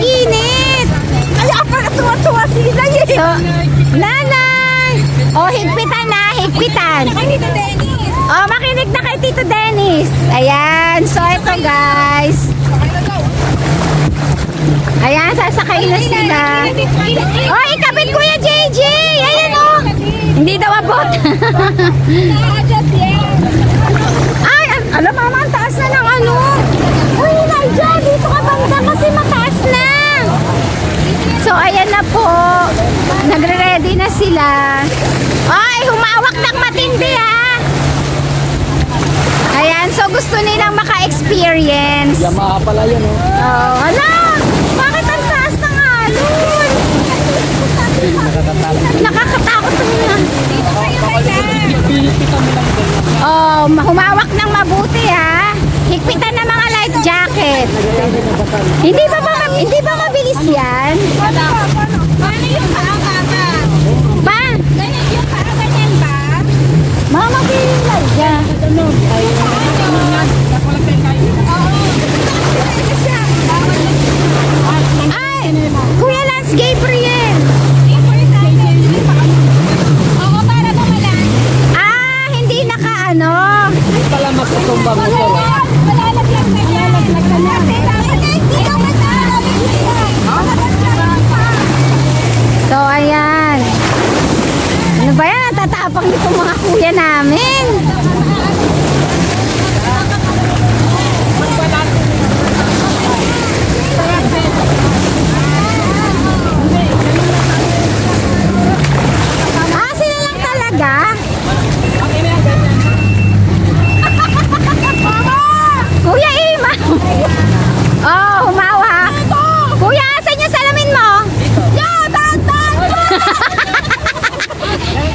init. Kaya pa tuwa-tuwa sila eh. So, nanay! O, higpitan na, higpitan. Tito Dennis. O, makinig na kay Tito Dennis. Ayan, so ito guys. Ayan, sasakay na sila. O, ikabit Kuya JJ. Ayan o. Hindi daw abot. Ay, alam mama, ang taas na ng ano. Uy, Naija, dito ka banda kasi mataas na. So, ayan na po. Nagre-ready na sila. Ay, humawak ng matindi ha. Ayan, so gusto nilang maka-experience. Yamaha pala yan, oh. Oh, ala! Bakit ang taas ng alon? Nakakatakot naman. Oh, humawak ng mabuti ha. Higpitan ng mga life jacket. Hindi ba mabilis yan? Paano yung paa-paa? Pa? Ganyan yung paa, ganyan ba? Mama, pilay dyan. Ay, Kuya Lance Gabriel. Oo, para mawalan. Ah, hindi naka-ano. Hindi pala magkatumbang ito. Malalaglag na yan. So, ayan. Ano ba yan? Natatapang nitong mga kuya namin. Ah, sila lang talaga? Kuya Ima! Oh, humawak. Kuya, asan yung salamin mo?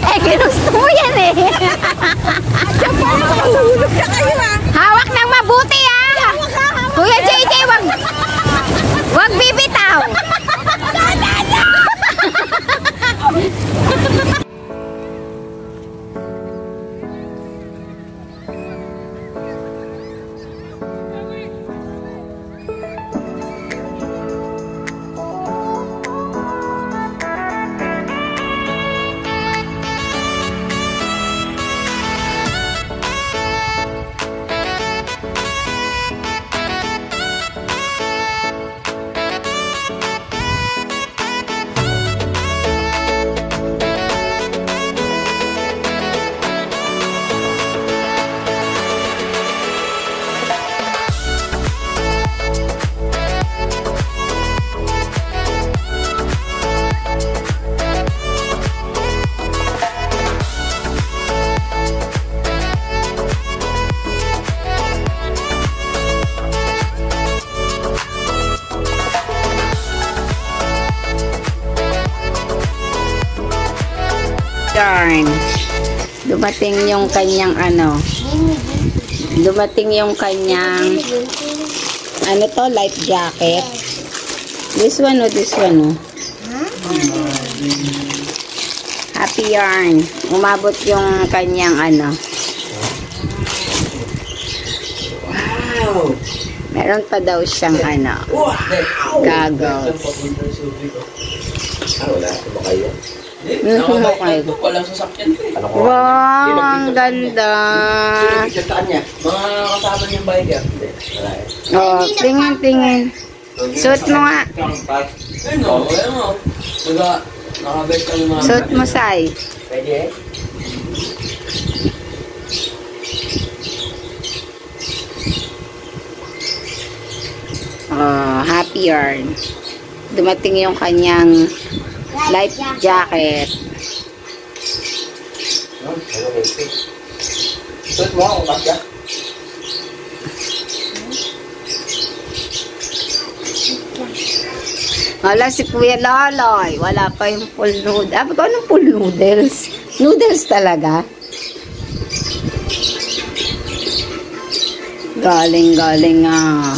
Eh, ginusto mo yan eh. Hawak ng mabuti ah. Kuya JJ, wag bibitaw. Darn. Dumating yung kanyang ano. Dumating yung kanyang ano to, life jacket. This one o, this one o. Happy Yarn. Umabot yung kanyang ano. Wow. Meron pa daw siyang ano. Goggles. Wala ko kayo. Okay. Walang sasakyan. Wow, ang ganda. Mga kasama niyang biker. Oh, tingin. Suot mo nga. Suot mo, Sai. Pwede eh. Oh, Happy Yarn. Dumating yung kanyang life jacket. Suot mo ako, Kasya. Wala si Kuya Laloy. Wala pa yung full noodles. Ah, ba't anong full noodles? Noodles talaga? Galing ah.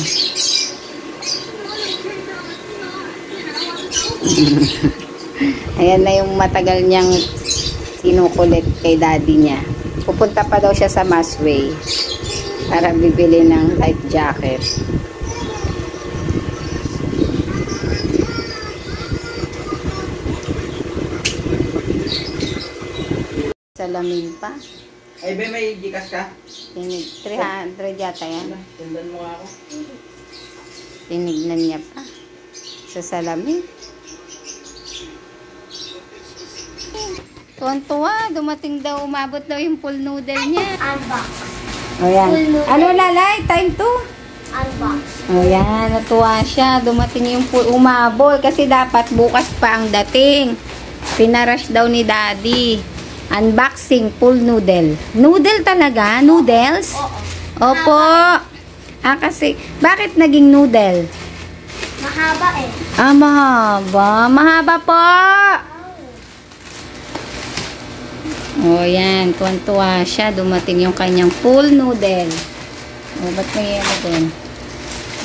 Ayan na yung matagal niyang sinukulit kay daddy niya. Pupunta pa daw siya sa Masway para bibili ng life jacket. salamin pa. Ay, be, may Gcash ka? Tinig, 300 yata yan. Sundan mo nga ako. Tinignan niya pa. Sa salamin. Tuwan-tuwa, dumating daw, umabot daw yung full noodle niya. Unbox. Ayan. Ano lalay? Time 2? Unbox. Ayan, natuwa siya. Dumating yung full, umabol kasi dapat bukas pa ang dating. Pinarush daw ni Daddy. Unboxing full noodle. Noodle talaga? Noodles? Oo. Opo. Kasi, bakit naging noodle? Mahaba eh. Mahaba. Mahaba po. O, yan. Tuwan-tuwa siya. Dumating yung kanyang full noodle. O, ba't may ano dun?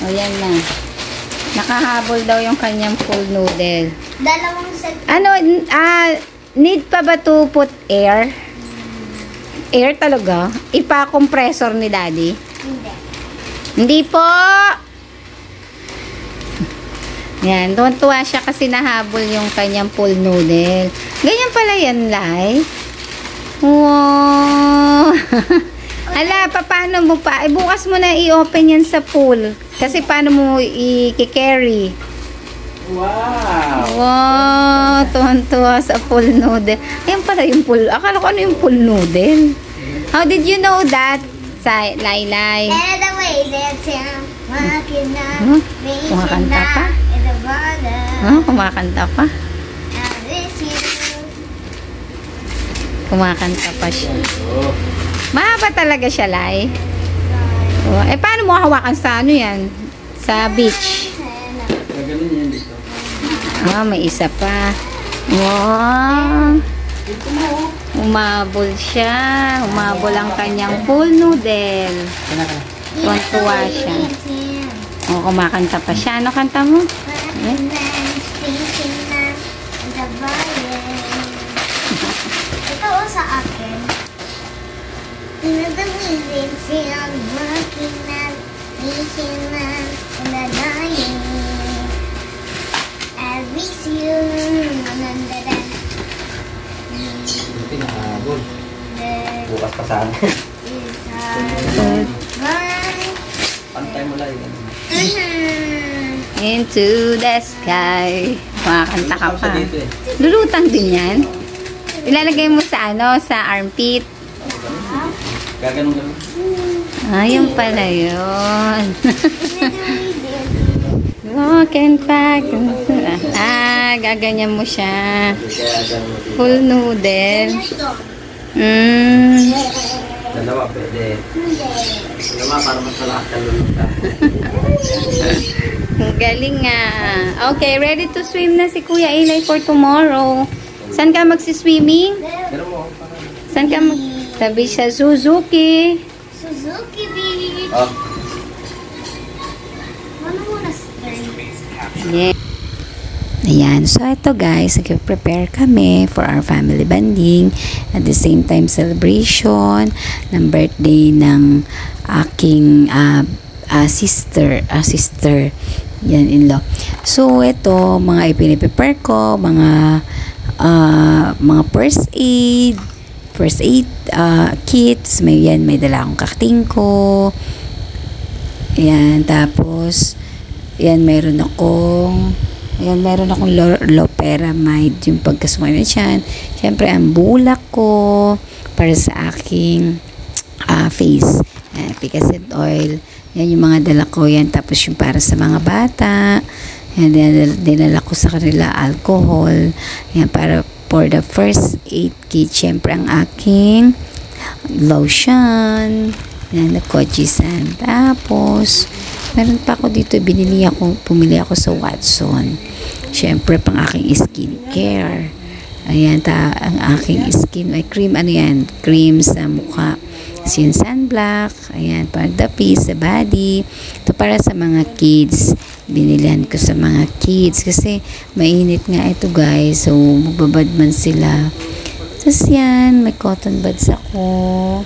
O, yan na. Nakahabol daw yung kanyang full noodle. Dalawang set. Ano, need pa ba to put air? Air talaga? Ipa-compressor ni Daddy? Hindi. Hindi po! Yan, tuwan-tuwa siya kasi nahabol yung kanyang full noodle. Ganyan pala yan, Lai. Wow! Ala, paano mo pa? Bukas mo na i-open yan sa pool. Kasi paano mo i-carry? Wow! Wow! Tuwan-tuwa sa full noodle. Ayan pala yung full. Akala ko ano yung full noodle. How did you know that? Laylay. And the way that I'm walking Huh? up, Kumakanta pa? in the water. Kumakanta pa. I miss you. Kumakanta pa siya. Oh. Mahaba talaga siya, Lai. Oh, paano mo hawakan sa ano yan? Sa beach. Gaganon yan dito. May isa pa. Wow! Umabol siya. Umabol ang kanyang full noodle. Kana ka na. Tuwan-tuwa siya. Kumakanta pa siya. Ano kanta mo? Ito o sa akin. Remember me when I'm working at making and the dying. I miss you. Buti nakahabol. Bukas pa sana. Pantay mo lang yun. Into the sky. Kumakanta ka pa. Dito eh. Lulutang din yan. Ilalagay mo sa ano, sa armpit. Gaganon. Yung pala yun. Walk and pack. Gaganyan mo siya. Full noodle. Dalawa pwede. Dalawa para mas malakas ka luluta. Ang galing nga. Okay, ready to swim na si Kuya Eli for tomorrow. Saan ka magsiswimming? Pero mo. Saan ka sabi sa Suzuki. Suzuki Beach. Oh. Ano muna stern? Yeah. Ayan. So, ito guys, nag-prepare kami for our family bonding. At the same time, celebration ng birthday ng aking sister. Yan, in-law. So, ito, mga ipiniprepare ko, mga first aid kits. May dala akong kakting ko. Ayan, tapos, meron akong loperamide, yung pagkasumay na siyan. Siyempre, ang bulak ko para sa aking face. Pick acid oil. Yan yung mga dala ko yan. Tapos yung para sa mga bata. Yan, dinala ko sa kanila alcohol. Yan, para for the first aid kit. Siyempre, ang aking lotion. Yan, Kojisan. Tapos, meron pa ako dito, pumili ako sa Watson. Siyempre, pang aking skincare. Ayan, ang aking skin, may cream, cream sa mukha. Yung sunblock, ayan, para the face, sa body. Ito para sa mga kids. Binilihan ko sa mga kids kasi mainit nga ito guys. So, magbabad man sila. Tapos yan, may cotton buds ako.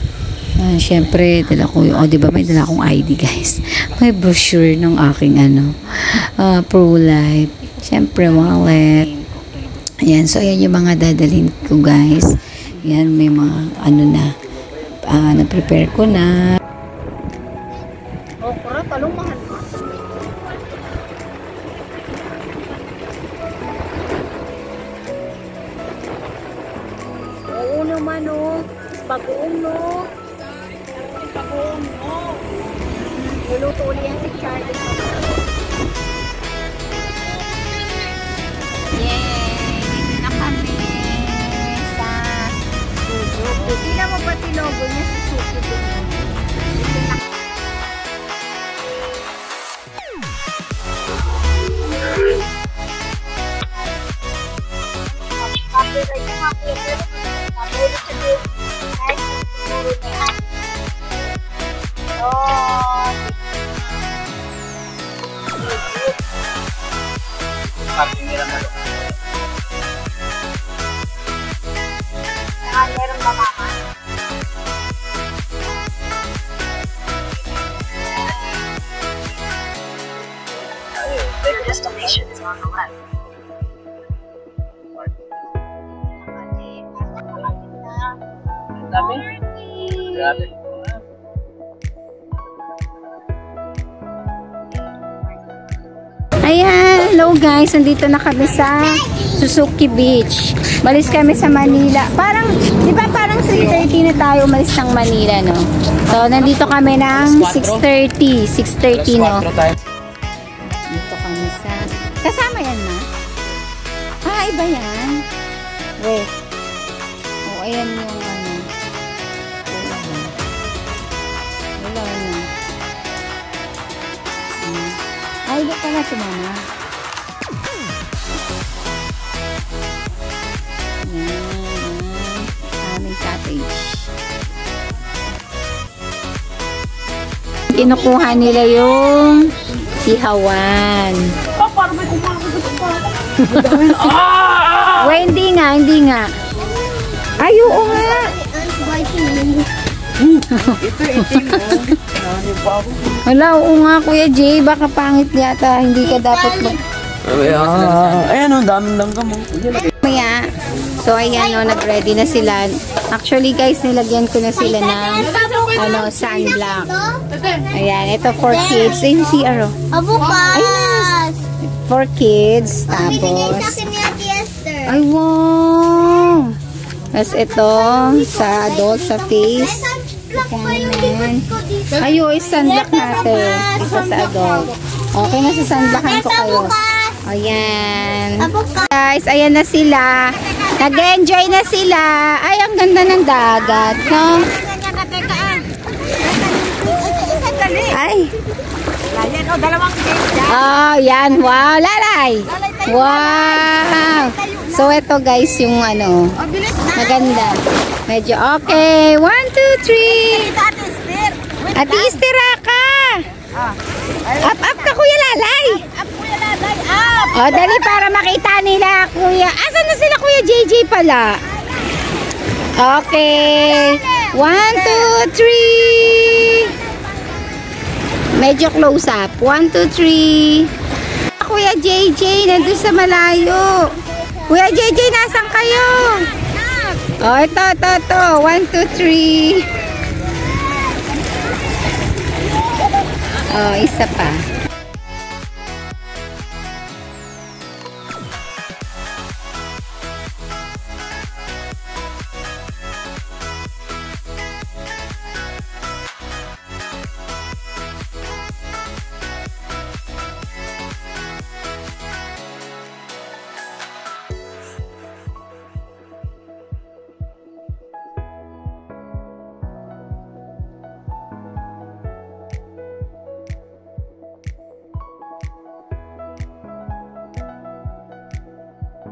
Siyempre, dala ko yung, diba may dala akong ID guys. May brochure ng aking pro-life. Siyempre, wallet. Ayan, so ayan yung mga dadalhin ko guys. Yan, may mga ano na. Na-prepare ko na. Okra, talong mahal mo. Oo naman o. Bagoong no. Bagoong no. Luluto ulit yan si Charlie. Yay! Dito na kami sa Suzuki. Tingnan mo pati logo niya sa Suzuki. Dito na. Meron ba mama? Your destination is on the left. Dami. Grabe. Ayan, hello guys, nandito na kami sa Suzuki Beach. Malis kami sa Manila. Parang, di ba parang 3:30 na tayo malis ng Manila, no? So, nandito kami ng 6:30. 6:30, no? Dito kami sa... Kasama yan, ma? Ah, iba yan. Wait. Oh, ayan yung ano. Wala na. Ay, iba pala si mama. Aming cottage. Kinukuha nila yung ihawan. Well, hindi nga. Ay, oo nga. Wala, oo nga, Kuya Jay. Baka pangit yata. Hindi ka dapat mag... Ayan o, daming langga mo. Maya. So, ayan o, nag-ready na sila. Actually, guys, nilagyan ko na sila ng sunblock. Ayan, ito for kids. Ayun si Aro. Abukas! For kids. Bibigay Tapos, sa akin ni Ate Esther. ay, wow! Tapos ito, sa adult, sa face. Ayan. Ayo, sunblock natin. Ito sa adult. Okay na, sa sunblockan ko kayo. Ayan. Guys, ayan na sila. Nag-enjoy na sila. Ay, ang ganda ng dagat, no? Ay. Oh, yan. Wow, lalay. Wow. So, ito guys, yung ano, maganda. Medyo okay. 1, 2, 3. Ate Esther ka. Up ka, Kuya Lalay. Oh, dali para makita nila, Kuya. Asan na sila, Kuya JJ pala? Okay. 1, 2, 3. Medyo close up. 1, 2, 3. Kuya JJ, nandun sa malayo. Kuya JJ, nasan kayo? Oh, ito. 1, 2, 3. Oh, isa pa.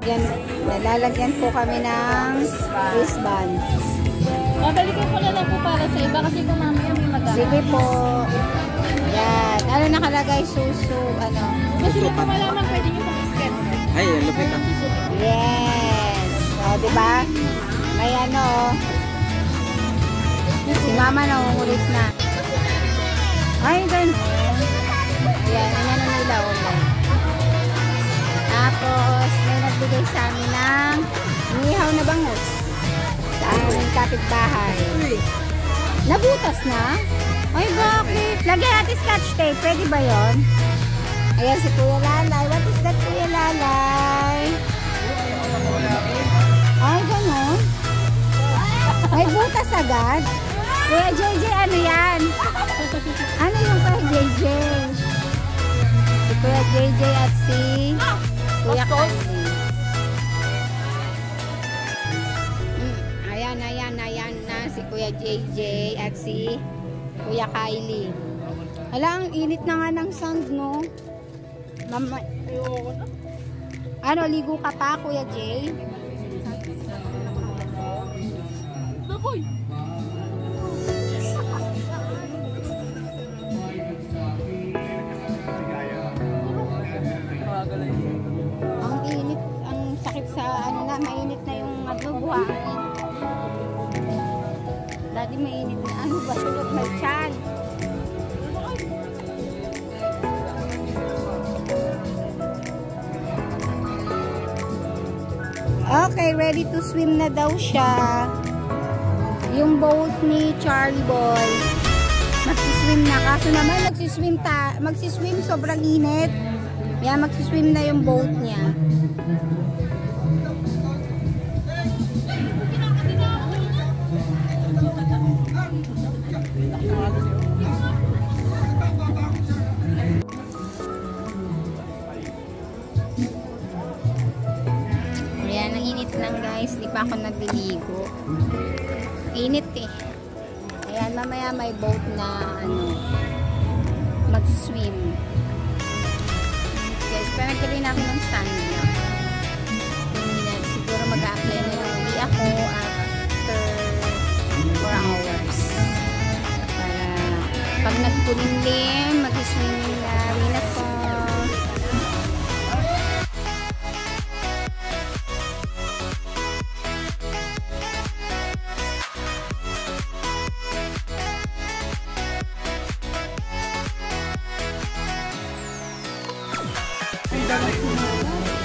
Yan, nalalagyan po kami ng wristband. Babalikan ko na lang po para sa iba kasi po mamaya may mag-aarap. Sige po. Yan. Ano nakalagay? Susu, ano? Kasi na po malaman pwede nyo pong scan. Ay, lupit ah. Yes. O, diba? May ano. Si mama nangungulit na. Ay, ganun. Ayan, inano nila ulit. Tapos, may nagbigay sa amin ng inihaw na bangus. sa aming kapitbahay. Nabutas na? Ay, bakit? Lagyan natin scotch tape. Pwede ba yon? Ayan si Kuya Lalay. What is that, Kuya Lalay? Ay, gano'n? May butas agad? Kuya JJ, ano yan? Ano yung Kuya JJ? Si Kuya JJ at si Kuya Kylie. Ayan na si Kuya JJ at si Kuya Kylie. Hala, ang init na nga ng sand, no? Mama, ano, ligo ka pa, Kuya Jay? Ang init, ang sakit sa ano na, mainit na yung buhangin. Dati mainit na, ano ba, sulot may tiyan. Okay, ready to swim na daw siya. Yung boat ni Charlie Boy. Magsiswim na. Kaso naman magsiswim sobrang init. Kaya magsiswim na yung boat niya. Ayan, ang init lang guys. Di pa ako nagliligo. Init eh. Ayan, mamaya may boat na ano, magsiswim. Guys, parang nagkaroon ako ng sunblock. Siguro mag-a-apply na lang ulit ako after 4 hours. Para pag nagkulimlim, mag-swimming na rin ako.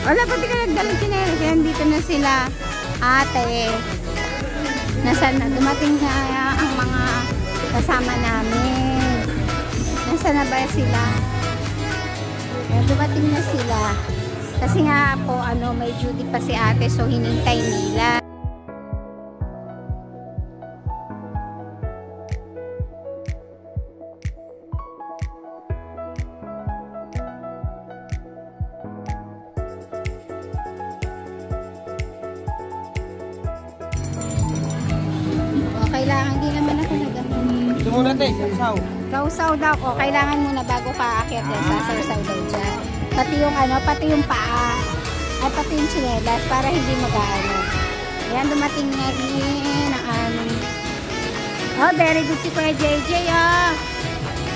Wala, pati ka nagdalang chinelas. Yan, dito na sila. Ate. Nasaan na? Dumating na ang mga kasama namin. Nasaan na ba sila? Yan, dumating na sila. Kasi nga po, ano, may duty pa si ate. So, hinintay nila. Kailangan, hindi naman ako nag-amin. Ito muna tayo, sausaw. Sausaw daw ko. Kailangan muna bago ka aakyat yan. Sasawsaw daw dyan. Pati yung ano, pati yung paa. At pati yung chinelas para hindi mag-ano. Ayan, dumating na rin ang aming. Oh, very good si Kuya JJ, oh.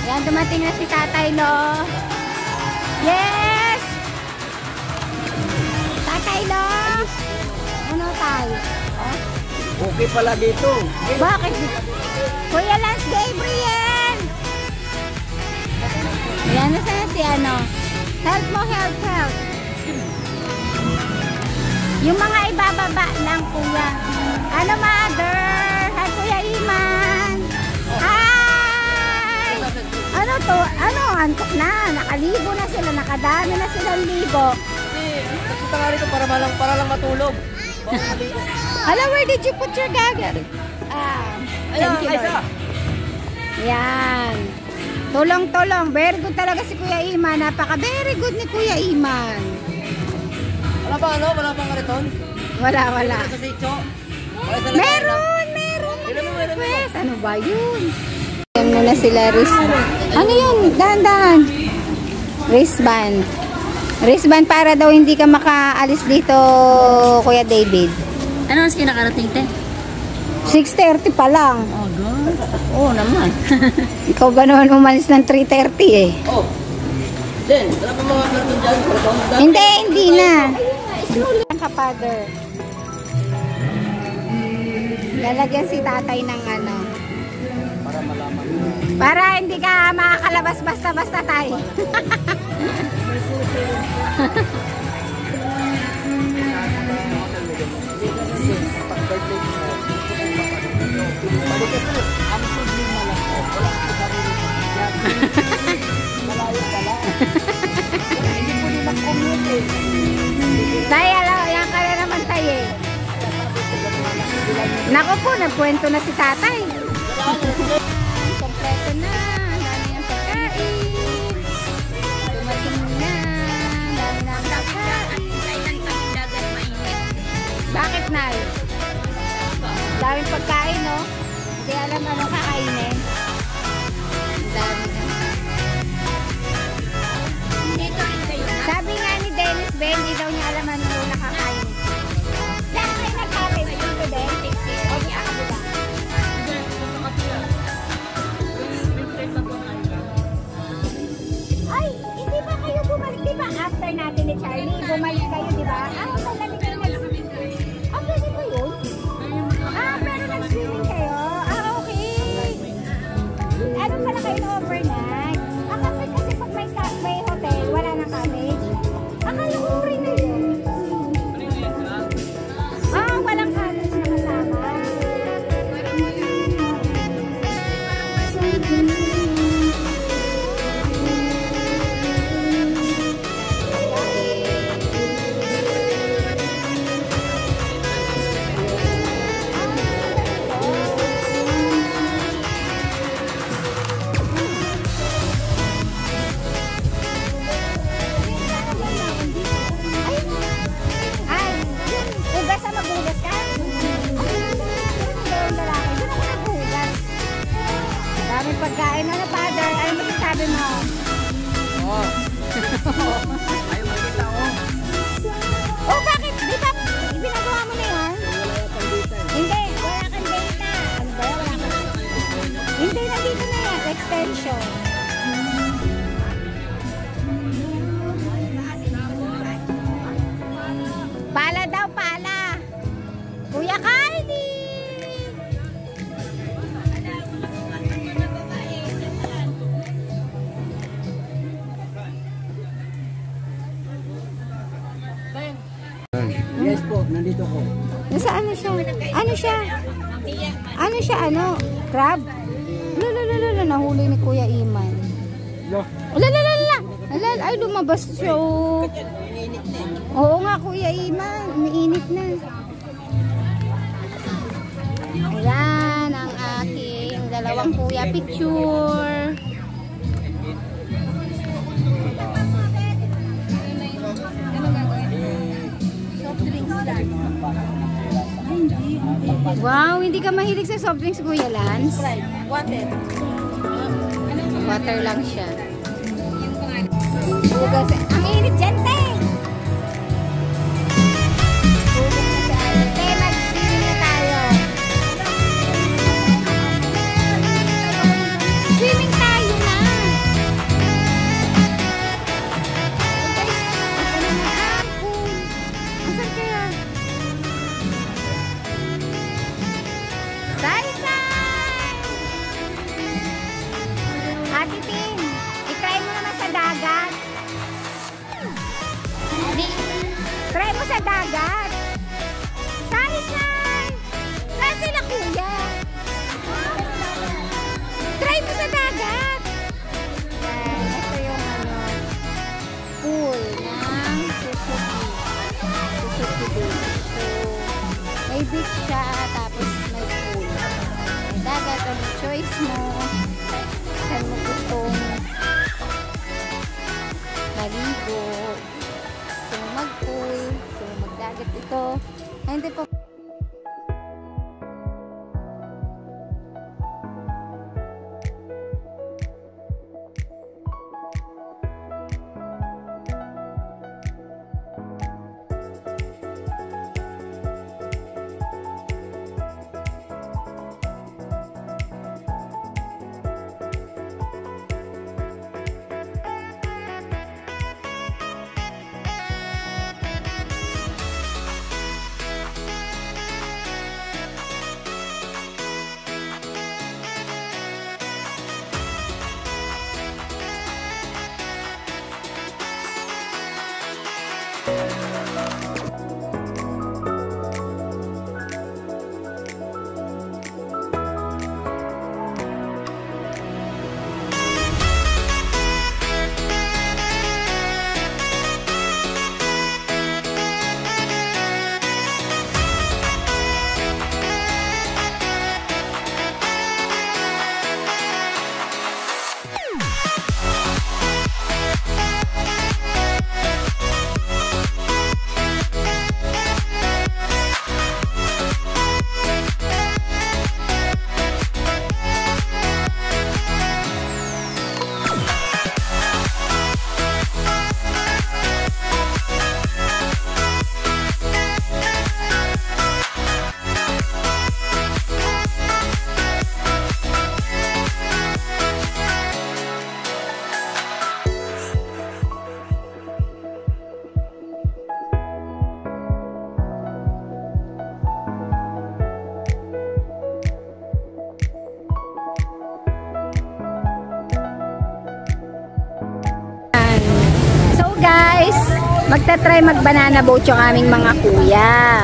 Ayan, dumating na si Tatay Lo. Yes! Tatay Lo! Ano tayo? Oh? Okay pala dito. Bakit? Kuya Lance Gabriel! Ayan na sana si ano. Help mo, help. Yung mga ibababa lang, kuya. Ano, mother? Hi, Kuya Iman. Hi! Ano to? Ano? Antok na. Nakaligo na sila. Nakadami na silang ligo. Punta nga rito para lang matulog. Hello, where did you put your gagger? Thank you, Lord. Yan. Tulong. Very good talaga si Kuya Iman. Napaka-very good ni Kuya Iman. Wala pa ano? Wala pang kariton? Wala. Sa sityo? Meron. Request. Ano ba yun? Ayan muna sila, ano yun? Dahan-dahan. Wristband para daw hindi ka makaalis dito, Kuya David. Ano ang kinakarating, te? 6:30 pa lang. Oh, God. Oo naman. Ikaw ba naman umalis ng 3:30 eh? Oh. Then, wala pa mga kariton dyan? Hindi na. Ang kapader. Lalagyan si tatay ng ano. Para malaman. Para hindi ka makakalabas basta-basta tayo. Tay, yan ka na naman tayo eh. Naku po, nagkwento na si tatay. Kompleto na. Ang dami ng pagkain. Dumating na. Ang dami ng pagkain. Bakit, Nay? Daming pagkain, no? Hindi alam anong kakainin. Ang dami na. Sabi nga ni Dennis Ben, hindi daw niya alam anong nakakain. Saan kayo nagkakain? Dito din? O di akabila? Ay, hindi ba kayo bumalik? Di ba after natin ni Charlie, bumalik kayo, di ba? Ah, bumalik kayo nag-swimming. Ah, pwede ba yun? Ah, pero nag-swimming kayo? Ah, okay. Ano pala kayo na-overnight? Ah, kasi pag may hotel, wala nang cottage. Akala ko free na yun. Ah, walang cottage na kasama. Ay, ugas na maghugas ka? Ay, lalaki. Doon ako naghugas. Daming pagkain. Ano, Father? Ano masasabi mo? Oo. Ayaw makita ko. Oh, bakit? Di ba binagawa mo na yun? Hindi, wala kang data. Ano ba? Wala kang... Hindi, nandito na yan. Extension. Pala daw, pala. Kuya Kylie! Yes po, nandito ko. Nasaan na siya? Ano siya? Ano siya? Ano? Crab? Lalalala, nahuli ni Kuya Iman. Lalalala! Ay, lumabas siya. Oh. Oo nga, Kuya Iman. Umiinit na. Ayan, ang aking dalawang kuya picture. Wow, hindi ka mahilig sa soft drinks, Kuya Lance? Water. Water lang siya. Hugas. Ang init dyan, te! Hugas na si Ate. Te, mag-swimming na tayo. Swimming tayo na! Ito naman ang pool. Asan kaya? Sai-sai! Ate Tin, itry mo naman sa dagat. Try mo sa dagat. Sai-sai! Saan sila, kuya? Try mo sa dagat. Yan, ito yung pool ng Suzuki. Suzuki Beach. So, may beach siya, tapos may pool. May dagat, ano choice mo. Saan mo gustong maligo. Gusto mo mag-pool. Gusto mo magdagat ito. Ay, hindi po. magta-try mag-banana boat yung aming mga kuya.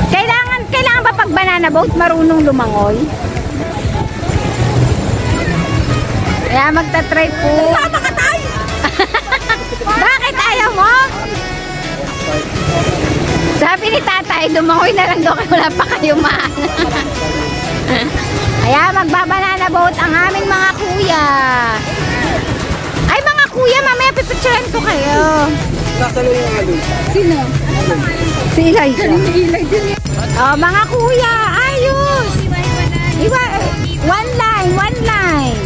Kailangan ba pag banana boat marunong lumangoy? Kaya magta-try po. Sama ka tayo! Bakit ayaw mo? Sabi ni tatay, lumangoy na lang daw kaya wala pa kayo Kaya magbabanana boat ang aming mga kuya. Ay mga kuya, mamaya pipicturean ko kayo. Nasalo yung alin? Sino? Si Elijah. Oh, mga kuya, ayos. One line.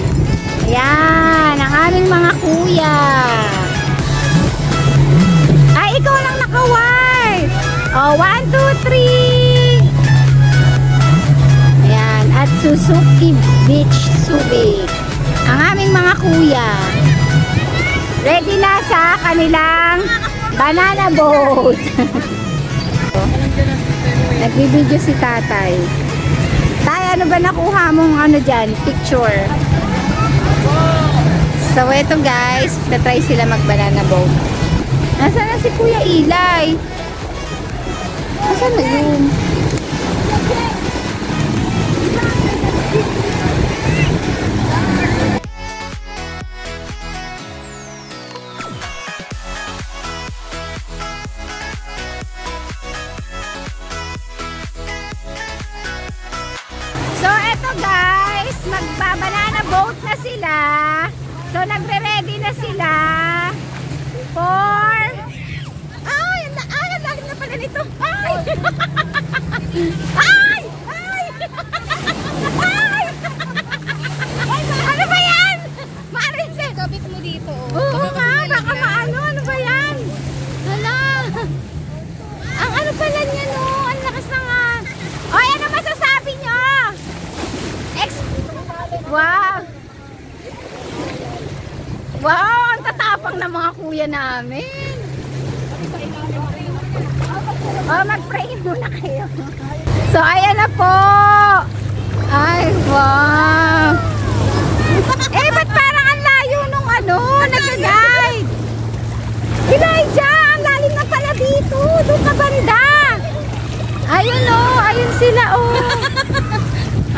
Ayan, ang aming mga kuya. Ay, ikaw lang naka-white. Oh, 1, 2, 3. Ayan, at Suzuki Beach Subic. Ang aming mga kuya. Ready na sa kanilang banana boat. Nagbibideo si tatay. Tay, ano ba nakuha mong ano dyan? Picture. So, eto guys, tatry sila mag-banana boat. Nasaan na si Kuya Eli? Nasaan na yun? So, eto guys, magbabanana boat na sila. So, nagre-ready na sila for... Ay, ang lalim na pala nito. Ay! Ay! Ay! Ay! Ano ba yan? Marise! Kabit mo dito. Oo nga, baka maano. Ano ba yan? Hala! Ang ano pala niya, no? Ang lakas na nga. Oy, ano masasabi nyo? Wow! Wow! Ang tatapang ng mga kuya namin. Oh, mag-pray muna kayo. So, ayan na po. Ay, wow. Eh, ba't parang ang layo nung ano, nag-guide? Elijah, ang lalim na pala dito. Doon ka banda. Ayun oh, ayun sila oh.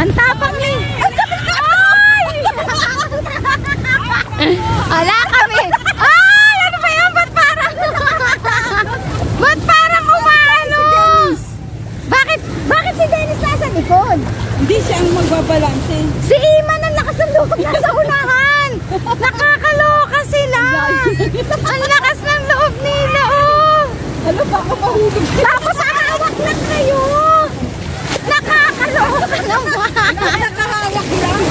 Ang tapang ni. Ala kami. Ay, ano ba yan? Ba't parang umaano? Bakit si Dennis nasa likod? Hindi siya ang magbabalanse. Si Iman ang lakas ng loob nasa unahan. Nakakaloka sila. Ang lakas ng loob nila, oh. Ano ba ako mahulog? Tapos hawak lang kayo. Nakakaloka naman. Nakahawak lang.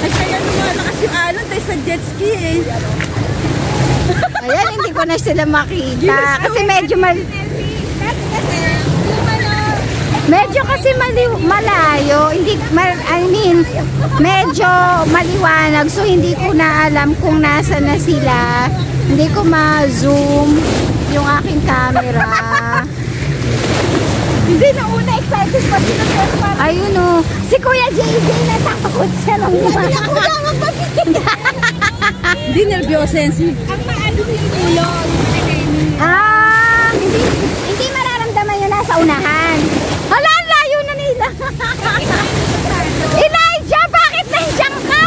Ay, kaya lumalakas yung alon tayo sa jet ski eh. Ayan, hindi ko na sila makita. Kasi medyo medyo kasi malayo. Hindi, medyo maliwanag. So, hindi ko na alam kung nasa na sila. Hindi ko ma-zoom yung aking camera. Hindi na una excited pa sila sa Ayun o. Si Kuya JJ natakot siya lang naman. Hindi nervyoso yan si... Ang maano yung ulo. Hindi mararamdaman yun nasa unahan. Hala, ang layo na nila. Elijah, bakit nandiyan ka?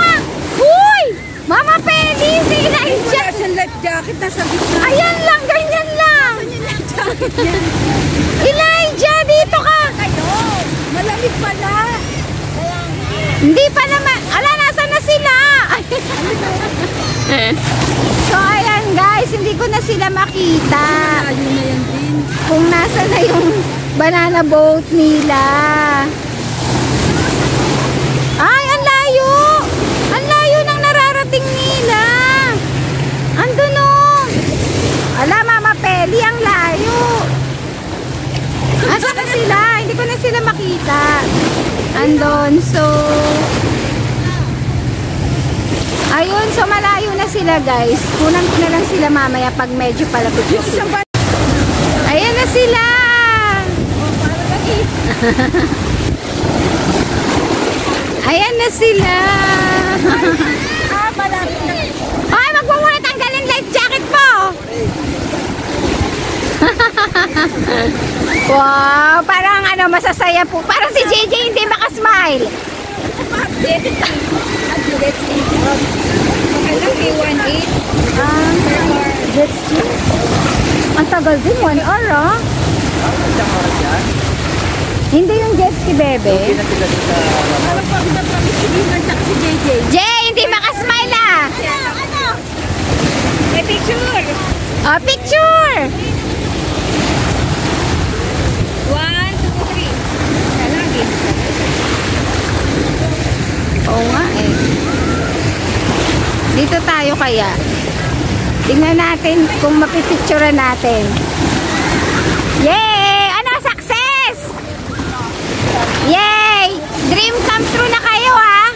Huy! Mama Peli, si Elijah. Wala siyang life jacket, nasa gitna. Ayan lang, ganyan lang. Elijah, dito ka. Malamig pala. Hindi pa naman. Ala, nasa na sila? So, ayan guys, hindi ko na sila makita. Ayun na yan din. Kung nasa na yung banana boat nila. Ay, ang layo. Ang layo ng nararating nila. Andun o. Ala, Mama Peli, ang layo. Asa na sila? Hindi ko na sila makita. Andun, so... Ayun, so malayo na sila guys. Kunan ko na lang sila mamaya pag medyo palapit na sila. Ayan na sila! Ayan na sila! Malapit na. Ay, wag mo muna tanggalin life jacket mo! Wow, parang ano, masasaya po. Parang si JJ hindi makasmile. Jet ski. Ang tagal din, 1 hour, ah. Hindi yung jet ski, bebe. Jay, hindi makasmile, ah. May picture! Oh, picture! 1, 2, 3. Lagi. Oo nga, eh. Dito tayo kaya. Tingnan natin kung mapipicturean natin. Yay! Ano? Success! Yay! Dream come true na kayo, ha?